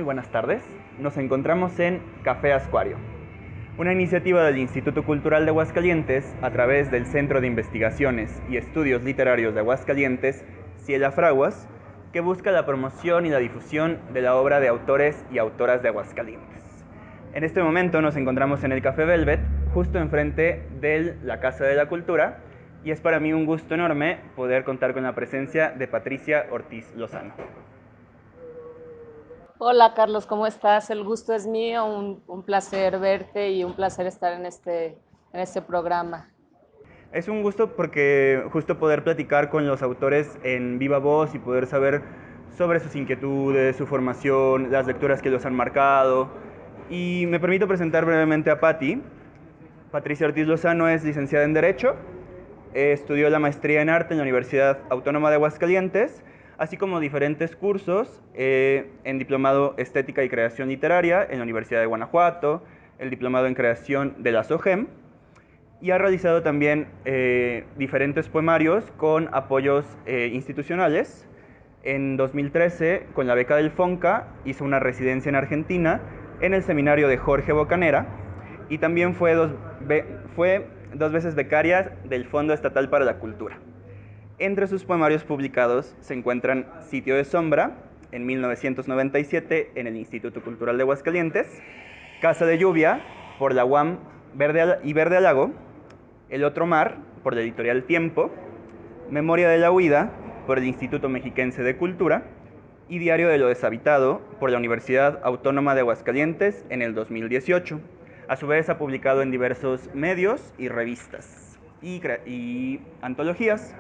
Muy buenas tardes. Nos encontramos en Café Ascuario, una iniciativa del Instituto Cultural de Aguascalientes a través del Centro de Investigaciones y Estudios Literarios de Aguascalientes, Ciela Fraguas, que busca la promoción y la difusión de la obra de autores y autoras de Aguascalientes. En este momento nos encontramos en el Café Velvet, justo enfrente de la Casa de la Cultura, y es para mí un gusto enorme poder contar con la presencia de Patricia Ortiz Lozano. Hola Carlos, ¿cómo estás? El gusto es mío, un placer verte y un placer estar en este programa. Es un gusto porque justo poder platicar con los autores en viva voz y poder saber sobre sus inquietudes, su formación, las lecturas que los han marcado. Y me permito presentar brevemente a Patti. Patricia Ortiz Lozano es licenciada en Derecho, estudió la maestría en Arte en la Universidad Autónoma de Aguascalientes, así como diferentes cursos en Diplomado Estética y Creación Literaria en la Universidad de Guanajuato, el Diplomado en Creación de la SOGEM, y ha realizado también diferentes poemarios con apoyos institucionales. En 2013, con la beca del FONCA, hizo una residencia en Argentina en el seminario de Jorge Bocanera y también fue dos veces becaria del Fondo Estatal para la Cultura. Entre sus poemarios publicados se encuentran Sitio de Sombra, en 1997 en el Instituto Cultural de Aguascalientes, Casa de Lluvia, por la UAM Verde al Lago, El Otro Mar, por la editorial Tiempo, Memoria de la Huida, por el Instituto Mexiquense de Cultura, y Diario de lo Deshabitado, por la Universidad Autónoma de Aguascalientes en el 2018. A su vez ha publicado en diversos medios y revistas y antologías.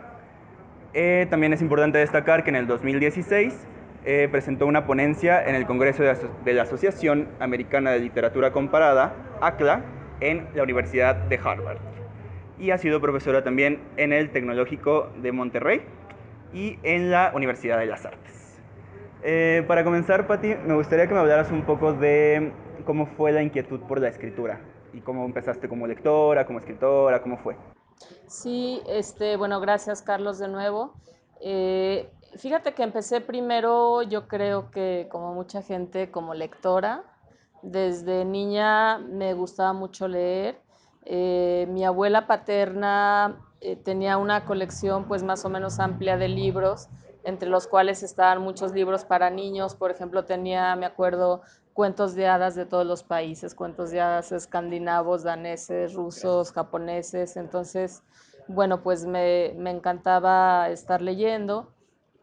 También es importante destacar que en el 2016 presentó una ponencia en el Congreso de la Asociación Americana de Literatura Comparada, ACLA, en la Universidad de Harvard. Y ha sido profesora también en el Tecnológico de Monterrey y en la Universidad de las Artes. Para comenzar, Patti, me gustaría que me hablaras un poco de cómo fue la inquietud por la escritura y cómo empezaste como lectora, como escritora, cómo fue. Sí, bueno, gracias Carlos de nuevo. Fíjate que empecé primero, yo creo que como mucha gente, como lectora. Desde niña me gustaba mucho leer. Mi abuela paterna tenía una colección pues más o menos amplia de libros, entre los cuales estaban muchos libros para niños. Por ejemplo, tenía, me acuerdo, cuentos de hadas de todos los países, cuentos de hadas escandinavos, daneses, rusos, japoneses. Entonces, bueno, pues me encantaba estar leyendo.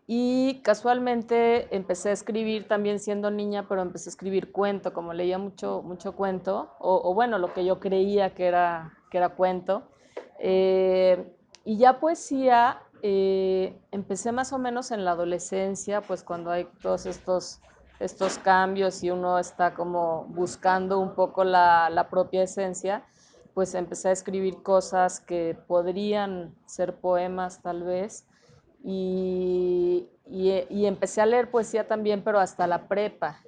Y casualmente empecé a escribir también siendo niña, pero empecé a escribir cuento, como leía mucho cuento, o bueno, lo que yo creía que era cuento. Y ya poesía, empecé más o menos en la adolescencia, pues cuando hay todos estos cambios y uno está como buscando un poco la propia esencia, pues empecé a escribir cosas que podrían ser poemas tal vez. Y empecé a leer poesía también, pero hasta la prepa.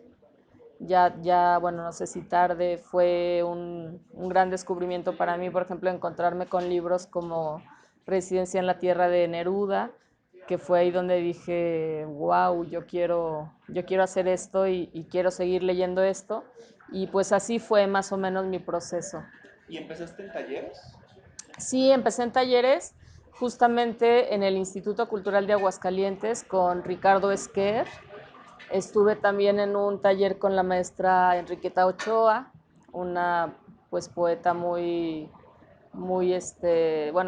Ya, bueno, no sé si tarde, fue un gran descubrimiento para mí, por ejemplo, encontrarme con libros como Residencia en la Tierra de Neruda, que fue ahí donde dije, wow, yo quiero hacer esto y quiero seguir leyendo esto. Y pues así fue más o menos mi proceso. ¿Y empezaste en talleres? Sí, empecé en talleres justamente en el Instituto Cultural de Aguascalientes con Ricardo Esquer. Estuve también en un taller con la maestra Enriqueta Ochoa, una pues poeta bueno,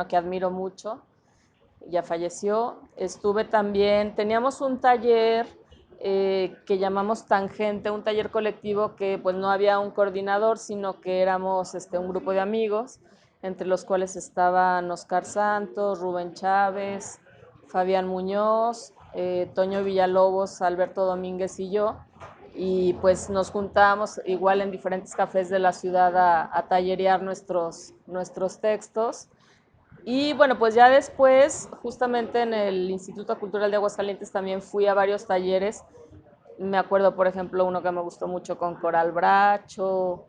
que admiro mucho. Ya falleció. Estuve también, teníamos un taller que llamamos Tangente, un taller colectivo que pues no había un coordinador, sino que éramos un grupo de amigos, entre los cuales estaban Oscar Santos, Rubén Chávez, Fabián Muñoz, Toño Villalobos, Alberto Domínguez y yo. Y pues nos juntábamos igual en diferentes cafés de la ciudad a tallerear nuestros textos. Y bueno, pues ya después, justamente en el Instituto Cultural de Aguascalientes también fui a varios talleres. Me acuerdo, por ejemplo, uno que me gustó mucho con Coral Bracho,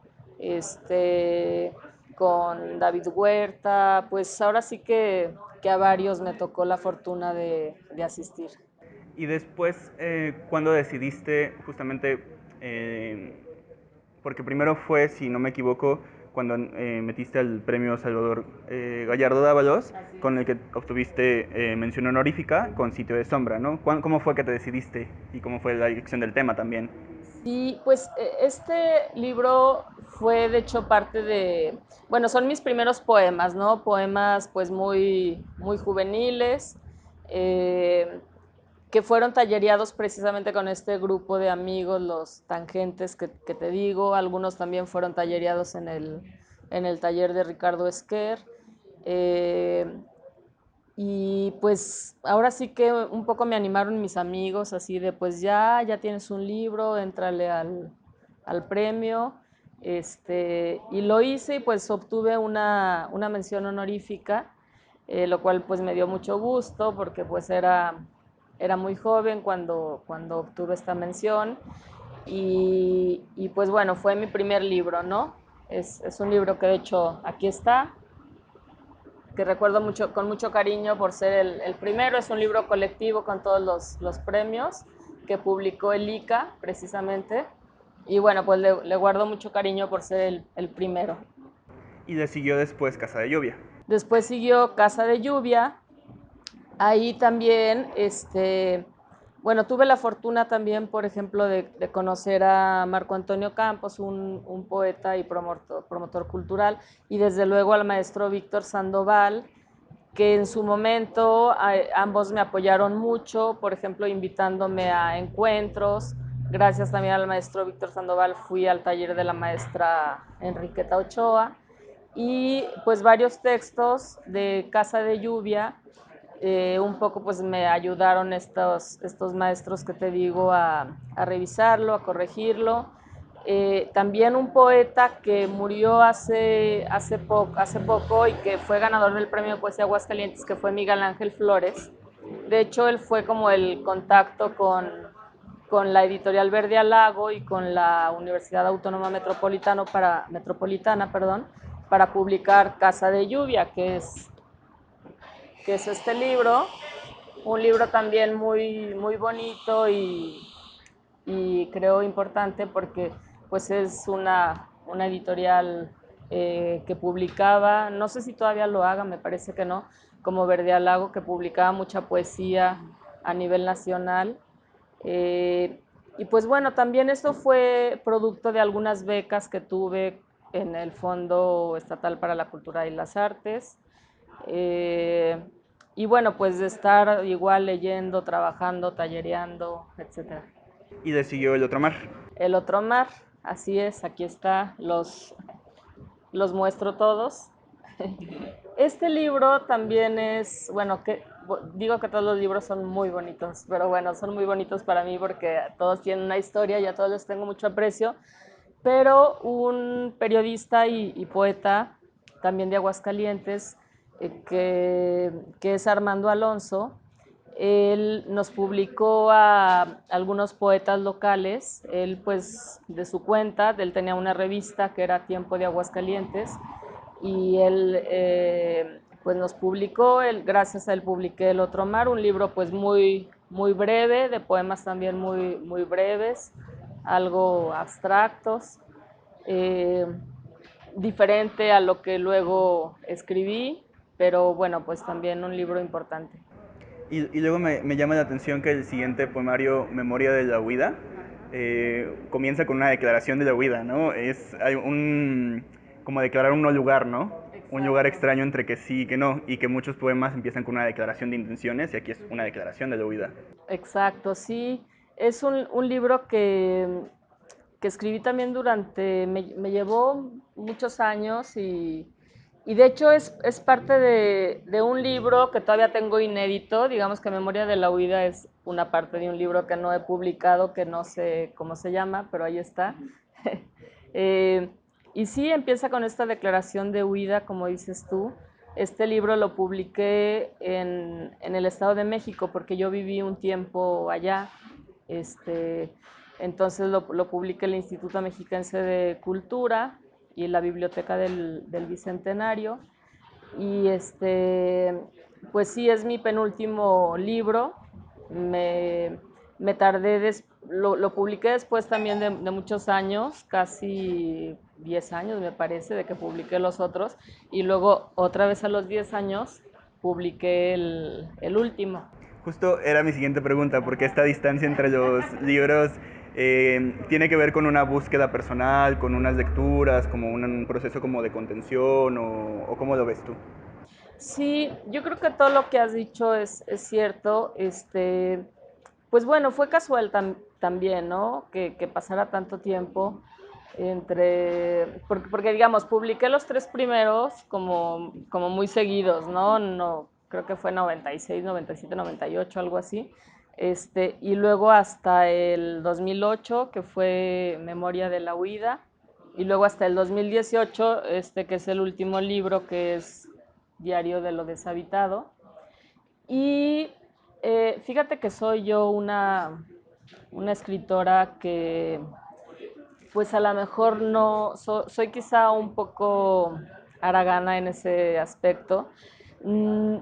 con David Huerta. Pues ahora sí que a varios me tocó la fortuna de asistir. Y después, ¿cuándo decidiste justamente eh, porque primero fue, si no me equivoco, cuando metiste al premio Salvador Gallardo Dávalos, con el que obtuviste mención honorífica con Sitio de Sombra, ¿no? ¿Cómo fue que te decidiste y cómo fue la elección del tema también? Sí, pues este libro fue de hecho parte de, bueno, son mis primeros poemas, ¿no? Poemas pues muy juveniles, eh, que fueron tallereados precisamente con este grupo de amigos, los tangentes que te digo. Algunos también fueron tallereados en el taller de Ricardo Esquer. Eh, y pues ahora sí que un poco me animaron mis amigos, así de pues ya tienes un libro, éntrale al premio. Y lo hice y pues obtuve una mención honorífica, lo cual pues me dio mucho gusto porque pues era muy joven cuando obtuve esta mención. Y pues bueno, fue mi primer libro, ¿no? Es un libro que de hecho aquí está, que recuerdo mucho, con mucho cariño por ser el primero. Es un libro colectivo con todos los premios que publicó el ICA precisamente. Y bueno, pues le guardo mucho cariño por ser el primero. Y le siguió después Casa de Lluvia. Después siguió Casa de Lluvia. Ahí también, bueno, tuve la fortuna también, por ejemplo, de conocer a Marco Antonio Campos, un poeta y promotor cultural, y desde luego al maestro Víctor Sandoval, que en su momento ambos me apoyaron mucho, por ejemplo, invitándome a encuentros. Gracias también al maestro Víctor Sandoval fui al taller de la maestra Enriqueta Ochoa, y pues varios textos de Casa de Lluvia, un poco pues me ayudaron estos maestros que te digo a revisarlo, a corregirlo. También un poeta que murió hace poco y que fue ganador del Premio de Poesía Aguascalientes, que fue Miguel Ángel Flores. De hecho, él fue como el contacto con la editorial Verde al Lago y con la Universidad Autónoma Metropolitana, perdón, para publicar Casa de Lluvia, que es este libro, un libro también muy bonito y creo importante porque pues es una editorial que publicaba, no sé si todavía lo haga, me parece que no, como Verde al Lago, que publicaba mucha poesía a nivel nacional. Eh, y pues bueno, también esto fue producto de algunas becas que tuve en el Fondo Estatal para la Cultura y las Artes. Eh, y bueno, pues de estar igual leyendo, trabajando, tallereando, etcétera. Y le siguió El Otro Mar. El otro mar, así es, aquí está, los muestro todos. Este libro también es, bueno, que digo que todos los libros son muy bonitos, pero bueno, son muy bonitos para mí porque todos tienen una historia y a todos les tengo mucho aprecio, pero un periodista y poeta también de Aguascalientes, que es Armando Alonso. Él nos publicó a algunos poetas locales. Él pues de su cuenta, él tenía una revista que era Tiempo de Aguascalientes, y él pues nos publicó. Gracias a él publiqué El Otro Mar, un libro pues muy breve, de poemas también muy breves, algo abstractos, eh, diferente a lo que luego escribí, pero bueno, pues también un libro importante. Y luego me llama la atención que el siguiente poemario, Memoria de la Huida, comienza con una declaración de la huida, ¿no? Hay como declarar un no lugar, ¿no? Un lugar Exacto. extraño entre que sí y que no, y que muchos poemas empiezan con una declaración de intenciones, y aquí es una declaración de la huida. Exacto, sí. Es un libro que escribí también me llevó muchos años, y de hecho es parte de un libro que todavía tengo inédito. Digamos que Memoria de la Huida es una parte de un libro que no he publicado, que no sé cómo se llama, pero ahí está. Eh, y sí, empieza con esta declaración de huida, como dices tú. Este libro lo publiqué en el Estado de México porque yo viví un tiempo allá. Este, entonces lo publiqué el Instituto Mexiquense de Cultura y la Biblioteca del Bicentenario. Y pues sí, es mi penúltimo libro. Me, me tardé, lo publiqué después también de muchos años, casi 10 años me parece, de que publiqué los otros, y luego otra vez a los 10 años publiqué el último. Justo era mi siguiente pregunta, porque esta distancia entre los libros tiene que ver con una búsqueda personal, con unas lecturas, como un proceso como de contención, o cómo lo ves tú. Sí, yo creo que todo lo que has dicho es cierto. Pues bueno, fue casual también, ¿no? Que pasara tanto tiempo porque, digamos, publiqué los tres primeros como muy seguidos, ¿no? No, creo que fue 96, 97, 98, algo así. Y luego hasta el 2008, que fue Memoria de la Huida, y luego hasta el 2018, que es el último libro, que es Diario de lo Deshabitado. Y fíjate que soy yo una escritora que, pues a lo mejor no, soy quizá un poco haragana en ese aspecto. Mm,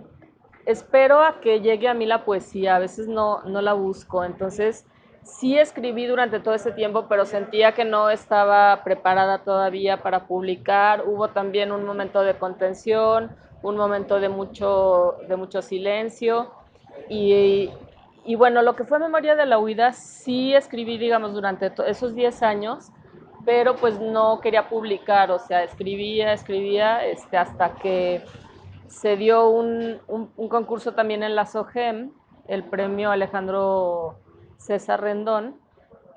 espero a que llegue a mí la poesía, a veces no la busco, entonces sí escribí durante todo ese tiempo, pero sentía que no estaba preparada todavía para publicar. Hubo también un momento de contención, un momento de mucho silencio y, y bueno, lo que fue Memoria de la Huida sí escribí, digamos, durante esos 10 años, pero pues no quería publicar, o sea, escribía, hasta que se dio un concurso también en la SOGEM, el premio Alejandro César Rendón,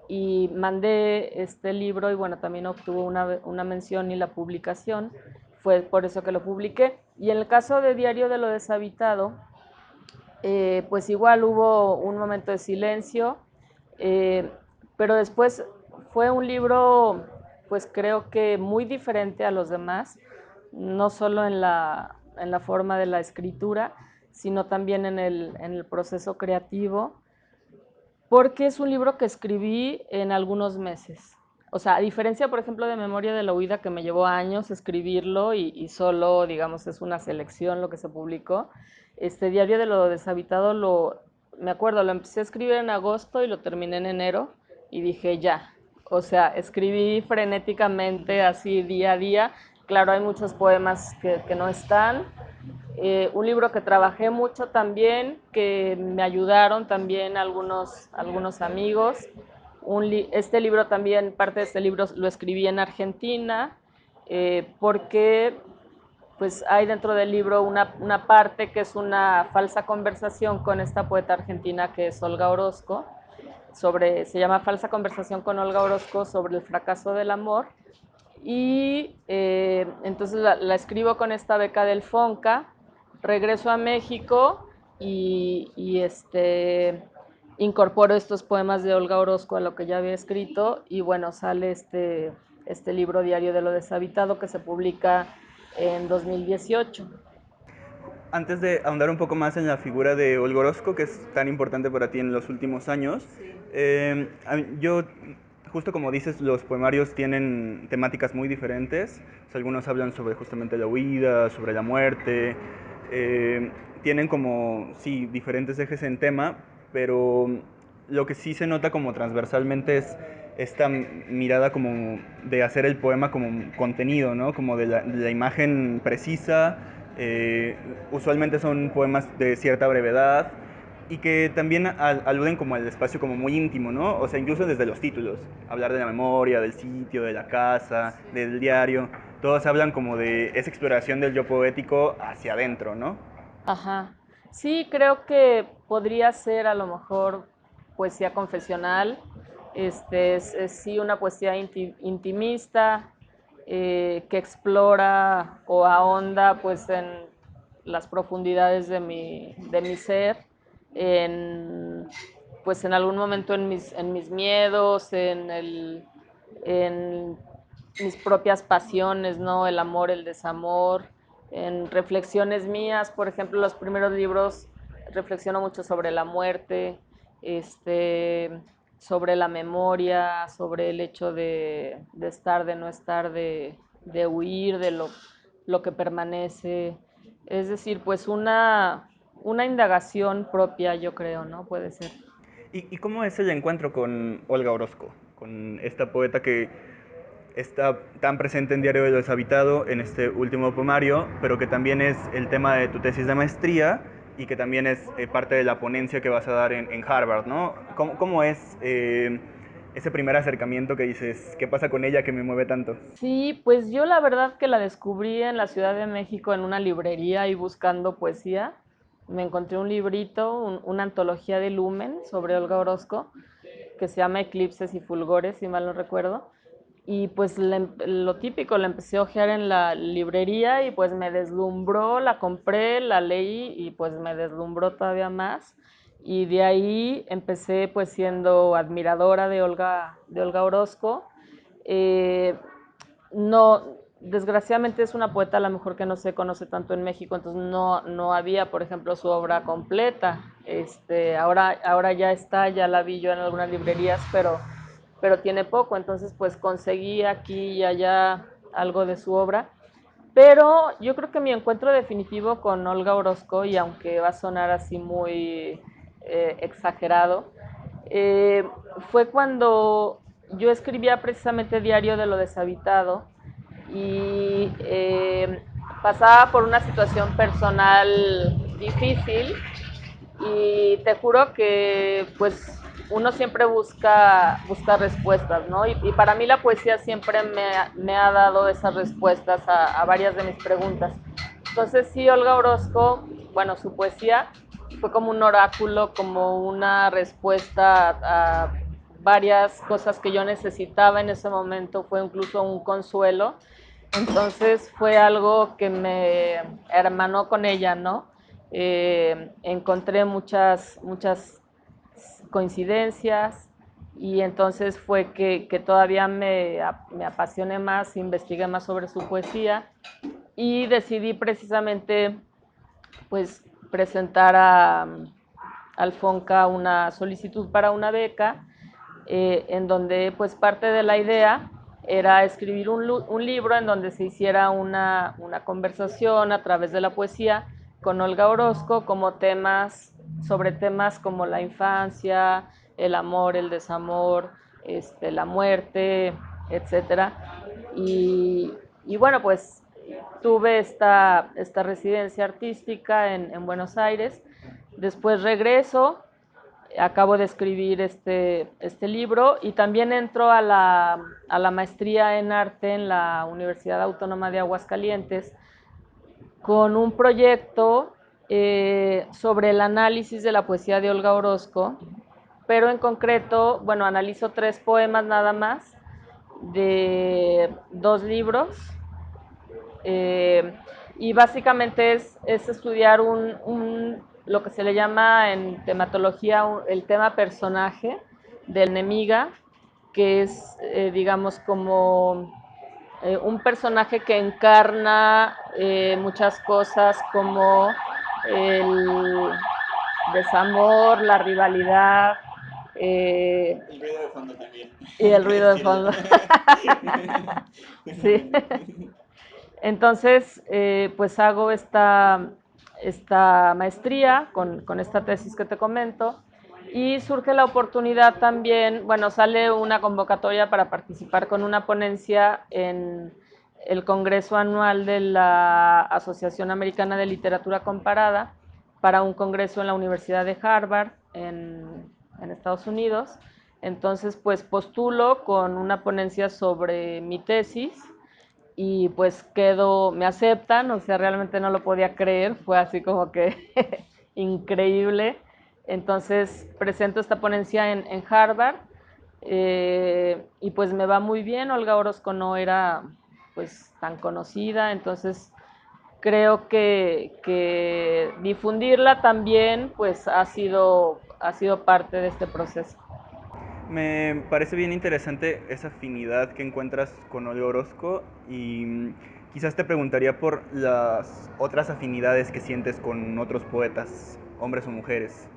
y mandé este libro y bueno, también obtuvo una mención y la publicación, fue por eso que lo publiqué. Y en el caso de Diario de lo Deshabitado, pues igual hubo un momento de silencio, eh, pero después fue un libro, pues creo que muy diferente a los demás, no solo en la forma de la escritura, sino también en el proceso creativo, porque es un libro que escribí en algunos meses. O sea, a diferencia, por ejemplo, de Memoria de la Huida, que me llevó años escribirlo y solo, digamos, es una selección lo que se publicó, este Diario de lo Deshabitado, me acuerdo, lo empecé a escribir en agosto y lo terminé en enero y dije ya. O sea, escribí frenéticamente, así día a día. Claro, hay muchos poemas que no están, un libro que trabajé mucho también, que me ayudaron también algunos amigos. Este libro también, parte de este libro lo escribí en Argentina, porque pues hay dentro del libro una parte que es una falsa conversación con esta poeta argentina que es Olga Orozco, se llama Falsa conversación con Olga Orozco sobre el fracaso del amor. Y entonces la escribo con esta beca del FONCA, regreso a México y incorporo estos poemas de Olga Orozco a lo que ya había escrito y bueno, sale este libro Diario de lo Deshabitado que se publica en 2018. Antes de ahondar un poco más en la figura de Olga Orozco, que es tan importante para ti en los últimos años, yo, justo como dices, los poemarios tienen temáticas muy diferentes. O sea, algunos hablan sobre justamente la huida, sobre la muerte. eh, Tienen como, sí, diferentes ejes en tema, pero lo que sí se nota como transversalmente es esta mirada como de hacer el poema como contenido, ¿no? Como de la imagen precisa. Usualmente son poemas de cierta brevedad y que también aluden como al espacio como muy íntimo, ¿no? O sea, incluso desde los títulos, hablar de la memoria, del sitio, de la casa, del diario, todos hablan como de esa exploración del yo poético hacia adentro, ¿no? Ajá. Sí, creo que podría ser a lo mejor poesía confesional. Es sí una poesía intimista, que explora o ahonda pues en las profundidades de mi ser, en, pues en algún momento en mis miedos, en mis propias pasiones, ¿no? El amor, el desamor, en reflexiones mías, por ejemplo, los primeros libros reflexiono mucho sobre la muerte, sobre la memoria, sobre el hecho de estar, de no estar, de huir de lo que permanece. Es decir, pues una indagación propia, yo creo, ¿no? Puede ser. ¿Y cómo es el encuentro con Olga Orozco? Con esta poeta que está tan presente en Diario de lo Deshabitado, en este último poemario, pero que también es el tema de tu tesis de maestría y que también es parte de la ponencia que vas a dar en Harvard, ¿no? ¿Cómo es ese primer acercamiento que dices, qué pasa con ella que me mueve tanto? Sí, pues yo la verdad que la descubrí en la Ciudad de México en una librería y buscando poesía. Me encontré un librito, una antología de Lumen sobre Olga Orozco, que se llama Eclipses y Fulgores, si mal no recuerdo. Y pues lo típico, la empecé a ojear en la librería y pues me deslumbró, la compré, la leí y pues me deslumbró todavía más. Y de ahí empecé pues siendo admiradora de Olga Orozco. Eh, no, desgraciadamente es una poeta a lo mejor que no se conoce tanto en México, entonces no había, por ejemplo, su obra completa. Ahora ya está, ya la vi yo en algunas librerías, pero tiene poco, entonces pues conseguí aquí y allá algo de su obra. Pero yo creo que mi encuentro definitivo con Olga Orozco, y aunque va a sonar así muy exagerado, eh, fue cuando yo escribía precisamente Diario de lo Deshabitado y pasaba por una situación personal difícil y te juro que pues uno siempre busca respuestas, ¿no? Y para mí la poesía siempre me ha dado esas respuestas a varias de mis preguntas. Entonces sí, Olga Orozco, bueno, su poesía fue como un oráculo, como una respuesta a varias cosas que yo necesitaba en ese momento, fue incluso un consuelo. Entonces fue algo que me hermanó con ella, ¿no? Encontré muchas coincidencias y entonces fue que todavía me apasioné más, investigué más sobre su poesía y decidí precisamente pues presentar al FONCA una solicitud para una beca en donde pues parte de la idea era escribir un libro en donde se hiciera una conversación a través de la poesía con Olga Orozco como sobre temas como la infancia, el amor, el desamor, la muerte, etcétera. Y bueno, pues tuve esta residencia artística en Buenos Aires. Después regreso, acabo de escribir este libro y también entro a la maestría en arte en la Universidad Autónoma de Aguascalientes con un proyecto sobre el análisis de la poesía de Olga Orozco, pero en concreto, bueno, analizo 3 poemas nada más de 2 libros y básicamente es estudiar lo que se le llama en tematología el tema personaje del enemiga, que es, digamos, como un personaje que encarna muchas cosas como el desamor, la rivalidad. El ruido de fondo también. Y el ruido de fondo. Sí. Entonces, pues hago esta maestría con esta tesis que te comento y surge la oportunidad también, bueno, sale una convocatoria para participar con una ponencia en el Congreso Anual de la Asociación Americana de Literatura Comparada para un congreso en la Universidad de Harvard en Estados Unidos. Entonces, pues postulo con una ponencia sobre mi tesis y pues me aceptan, o sea, realmente no lo podía creer, fue así como que increíble. Entonces presento esta ponencia en Harvard y pues me va muy bien. Olga Orozco no era pues tan conocida, entonces creo que difundirla también pues ha sido parte de este proceso. Me parece bien interesante esa afinidad que encuentras con Olga Orozco y quizás te preguntaría por las otras afinidades que sientes con otros poetas, hombres o mujeres.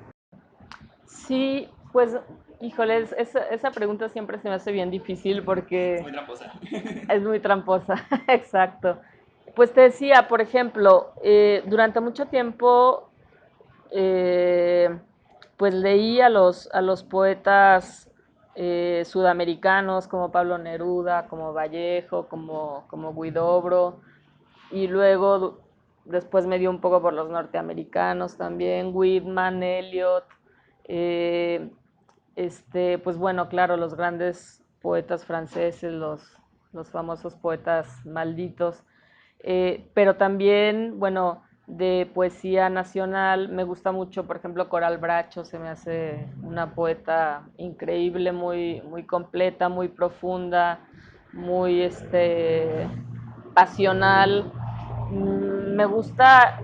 Sí, pues, híjoles, esa pregunta siempre se me hace bien difícil Es porque muy tramposa. es muy tramposa, exacto. Pues te decía, por ejemplo, durante mucho tiempo eh, pues leí a los poetas sudamericanos como Pablo Neruda, como Vallejo, como Huidobro, y luego después me dio un poco por los norteamericanos también, Whitman, Eliot, eh, pues bueno, claro, los grandes poetas franceses, los famosos poetas malditos, pero también, bueno, de poesía nacional me gusta mucho, por ejemplo, Coral Bracho, se me hace una poeta increíble, muy completa, muy profunda, muy pasional. Me gusta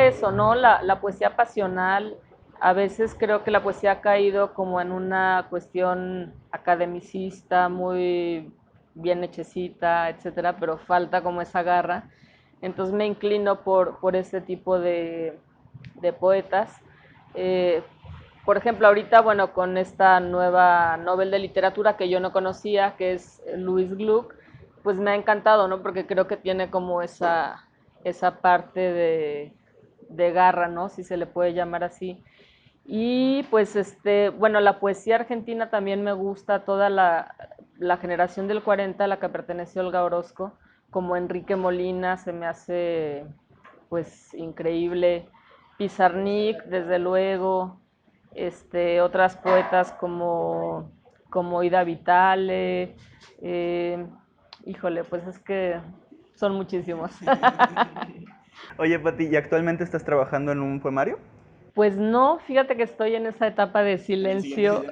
eso, ¿no? La poesía pasional. A veces creo que la poesía ha caído como en una cuestión academicista, muy bien hechecita, etcétera, pero falta como esa garra. Entonces me inclino por ese tipo de poetas. Eh, por ejemplo, ahorita, bueno, con esta nueva Nobel de Literatura que yo no conocía, que es Louis Gluck, pues me ha encantado, ¿no? Porque creo que tiene como esa parte de garra, ¿no? Si se le puede llamar así. Y pues, bueno, la poesía argentina también me gusta, toda la generación del 40 a la que perteneció Olga Orozco, como Enrique Molina, se me hace pues increíble. Pizarnik, desde luego, otras poetas como Ida Vitale, híjole, pues es que son muchísimos. Oye, Pati, ¿y actualmente estás trabajando en un poemario? Pues no, fíjate que estoy en esa etapa de silencio.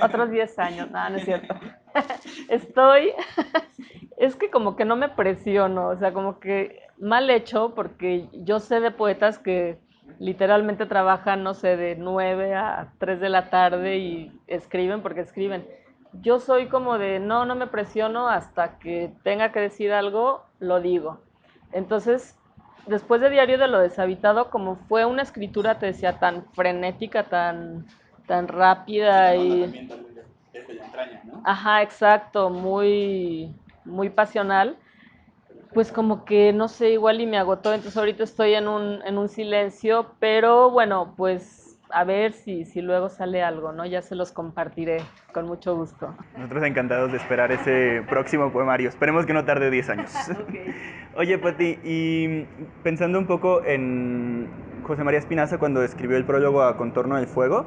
Otros 10 años, nada, no es cierto. Estoy, es que como que no me presiono, o sea, como que mal hecho, porque yo sé de poetas que literalmente trabajan, no sé, de 9 a 3 de la tarde y escriben porque escriben. Yo soy como de, no, no me presiono hasta que tenga que decir algo, lo digo. Entonces, después de Diario de lo Deshabitado, como fue una escritura, te decía, tan frenética, tan rápida y... Desde la entraña, ¿no? Ajá, exacto, muy pasional, pues como que, no sé, igual y me agotó, entonces ahorita estoy en un silencio, pero bueno, pues a ver si luego sale algo, ¿no? Ya se los compartiré con mucho gusto. Nosotros encantados de esperar ese próximo poemario. Esperemos que no tarde 10 años. Ok. Oye, Pati, y pensando un poco en José María Espinaza cuando escribió el prólogo a Contorno del Fuego,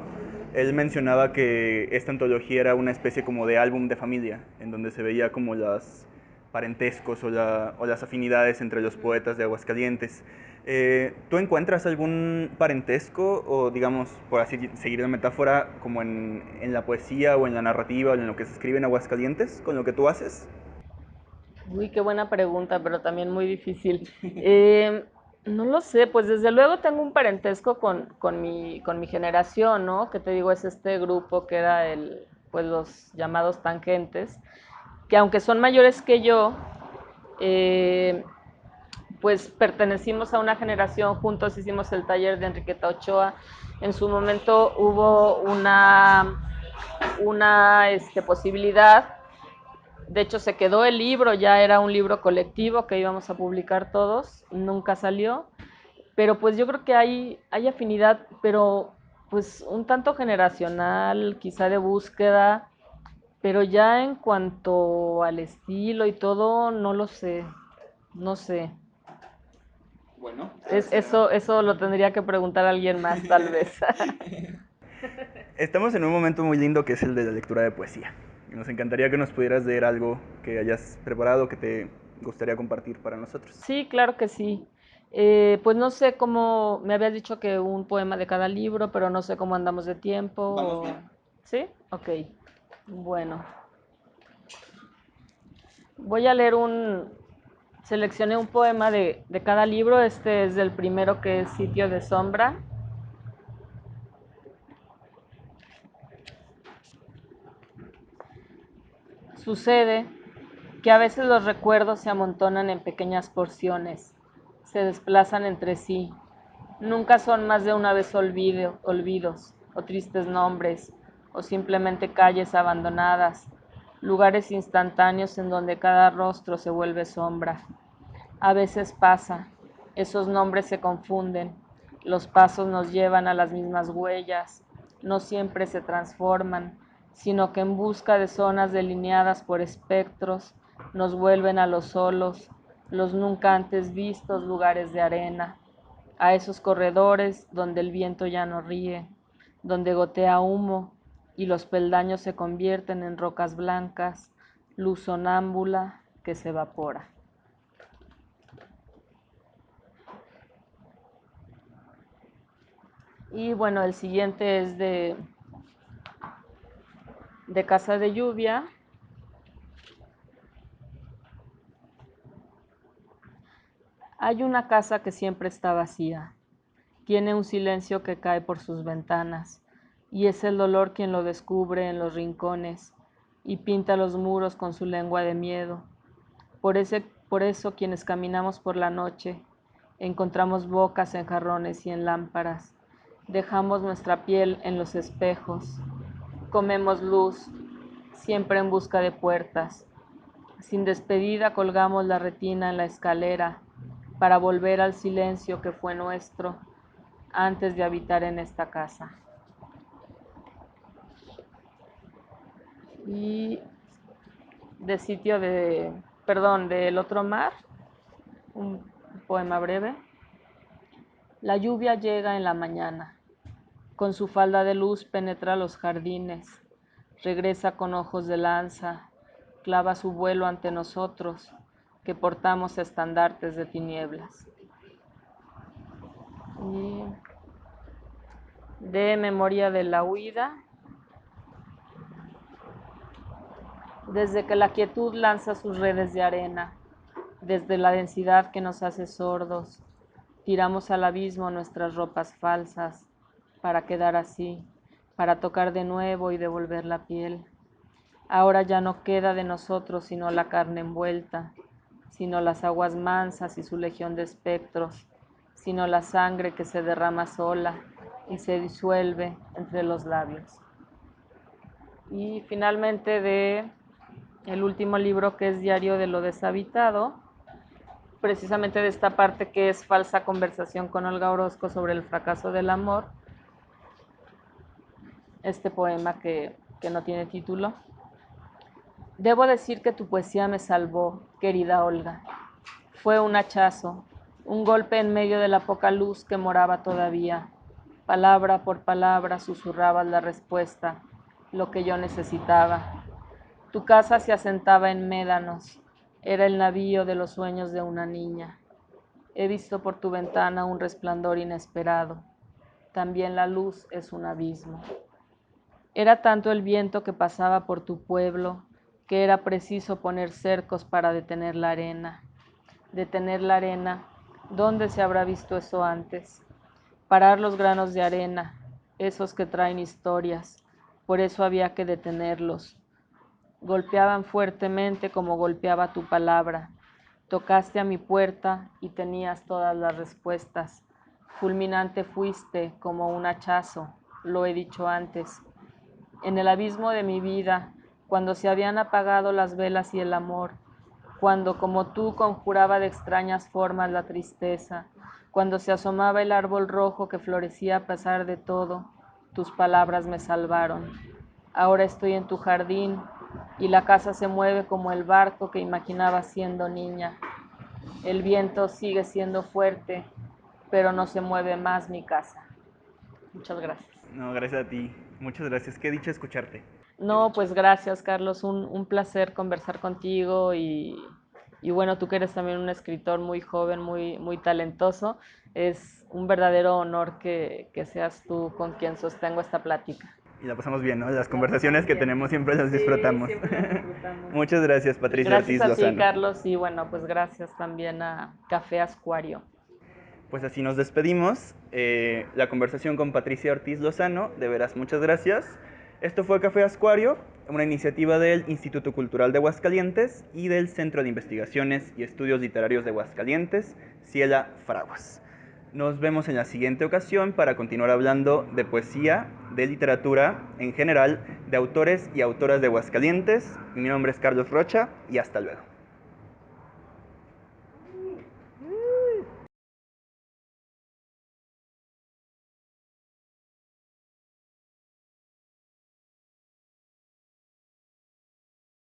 él mencionaba que esta antología era una especie como de álbum de familia, en donde se veía como los parentescos o las afinidades entre los poetas de Aguascalientes. ¿Tú encuentras algún parentesco o, digamos, por así seguir la metáfora, como en la poesía o en la narrativa o en lo que se escribe en Aguascalientes con lo que tú haces? Uy, qué buena pregunta, pero también muy difícil. No lo sé, pues desde luego tengo un parentesco con mi generación, ¿no? Que te digo, es este grupo que era pues los llamados tangentes, que aunque son mayores que yo, eh, pues pertenecimos a una generación, juntos hicimos el taller de Enriqueta Ochoa. En su momento hubo una posibilidad. De hecho, se quedó el libro, ya era un libro colectivo que íbamos a publicar todos, nunca salió, pero pues yo creo que hay afinidad, pero pues un tanto generacional, quizá de búsqueda, pero ya en cuanto al estilo y todo, no lo sé, no sé. Bueno, Eso lo tendría que preguntar a alguien más, tal vez. estamos en un momento muy lindo que es el de la lectura de poesía. Nos encantaría que nos pudieras leer algo que hayas preparado, que te gustaría compartir para nosotros. Sí, claro que sí. Pues no sé cómo, me habías dicho que un poema de cada libro, pero no sé cómo andamos de tiempo. Vamos bien. ¿Sí? Ok. Bueno, voy a leer seleccioné un poema de cada libro. Este es del primero, que es Sitio de Sombra. Sucede que a veces los recuerdos se amontonan en pequeñas porciones, se desplazan entre sí. Nunca son más de una vez olvidos, o tristes nombres, o simplemente calles abandonadas, lugares instantáneos en donde cada rostro se vuelve sombra. A veces pasa, esos nombres se confunden, los pasos nos llevan a las mismas huellas, no siempre se transforman, sino que en busca de zonas delineadas por espectros, nos vuelven a los solos, los nunca antes vistos lugares de arena, a esos corredores donde el viento ya no ríe, donde gotea humo y los peldaños se convierten en rocas blancas, luz sonámbula que se evapora. Y bueno, el siguiente es de Casa de Lluvia. Hay una casa que siempre está vacía, tiene un silencio que cae por sus ventanas, y es el dolor quien lo descubre en los rincones y pinta los muros con su lengua de miedo. Por eso quienes caminamos por la noche encontramos bocas en jarrones y en lámparas, dejamos nuestra piel en los espejos, comemos luz, siempre en busca de puertas. Sin despedida colgamos la retina en la escalera para volver al silencio que fue nuestro antes de habitar en esta casa. Y del otro mar, un poema breve. La lluvia llega en la mañana, con su falda de luz penetra los jardines, regresa con ojos de lanza, clava su vuelo ante nosotros, que portamos estandartes de tinieblas. Y de Memoria de la huida. Desde que la quietud lanza sus redes de arena, desde la densidad que nos hace sordos, tiramos al abismo nuestras ropas falsas, para quedar así, para tocar de nuevo y devolver la piel. Ahora ya no queda de nosotros sino la carne envuelta, sino las aguas mansas y su legión de espectros, sino la sangre que se derrama sola y se disuelve entre los labios. Y finalmente de el último libro, que es Diario de lo deshabitado, precisamente de esta parte que es Falsa conversación con Olga Orozco sobre el fracaso del amor, este poema que no tiene título. Debo decir que tu poesía me salvó, querida Olga. Fue un hachazo, un golpe en medio de la poca luz que moraba todavía. Palabra por palabra susurrabas la respuesta, lo que yo necesitaba. Tu casa se asentaba en médanos, era el navío de los sueños de una niña. He visto por tu ventana un resplandor inesperado. También la luz es un abismo. Era tanto el viento que pasaba por tu pueblo que era preciso poner cercos para detener la arena. Detener la arena, ¿dónde se habrá visto eso antes? Parar los granos de arena, esos que traen historias, por eso había que detenerlos. Golpeaban fuertemente como golpeaba tu palabra. Tocaste a mi puerta y tenías todas las respuestas. Fulminante fuiste como un hachazo, lo he dicho antes. En el abismo de mi vida, cuando se habían apagado las velas y el amor, cuando como tú conjuraba de extrañas formas la tristeza, cuando se asomaba el árbol rojo que florecía a pesar de todo, tus palabras me salvaron. Ahora estoy en tu jardín y la casa se mueve como el barco que imaginaba siendo niña. El viento sigue siendo fuerte, pero no se mueve más mi casa. Muchas gracias. No, gracias a ti. Muchas gracias. Qué dicha escucharte. No, pues gracias, Carlos. Un placer conversar contigo y bueno, tú que eres también un escritor muy joven, muy talentoso. Es un verdadero honor que seas tú con quien sostengo esta plática. Y la pasamos bien, ¿no? Las conversaciones que tenemos siempre las disfrutamos. Sí, siempre las disfrutamos. Muchas gracias, Patricia Gracias Ortiz a ti, Lozano. Carlos, y bueno, pues gracias también a Café Ascuario. Pues así nos despedimos. La conversación con Patricia Ortiz Lozano, de veras muchas gracias. Esto fue Café Ascuario, una iniciativa del Instituto Cultural de Aguascalientes y del Centro de Investigaciones y Estudios Literarios de Aguascalientes, Ciela Fraguas. Nos vemos en la siguiente ocasión para continuar hablando de poesía, de literatura en general, de autores y autoras de Aguascalientes. Mi nombre es Carlos Rocha y hasta luego.